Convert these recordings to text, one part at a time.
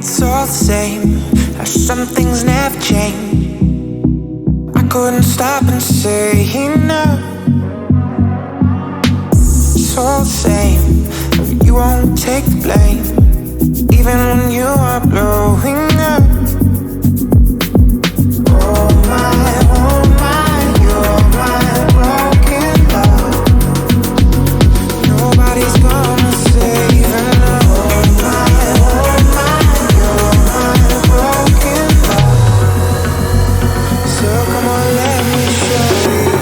It's all the same, how some things never change. I couldn't stop and say no. It's all the same, you won't take the blame, even when you are blowing up. Oh my, you're my broken love. Nobody's gonna save enough. Oh my, you're my broken love. So come on, let me show you.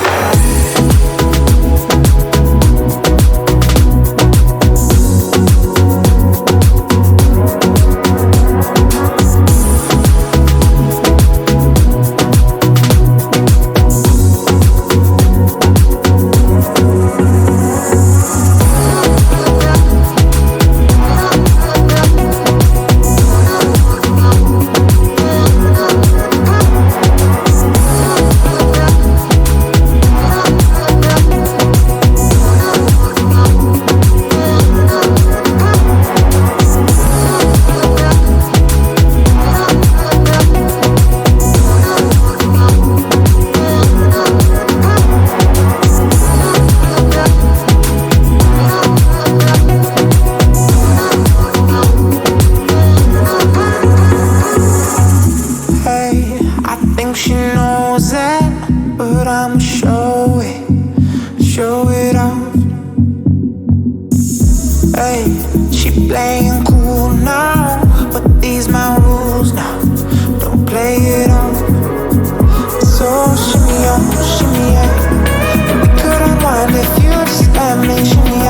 Show it off. Hey, she playing cool now, but these my rules now. Don't play it off. So shimmy on, shimmy yeah. We could unwind if you just let me shimmy.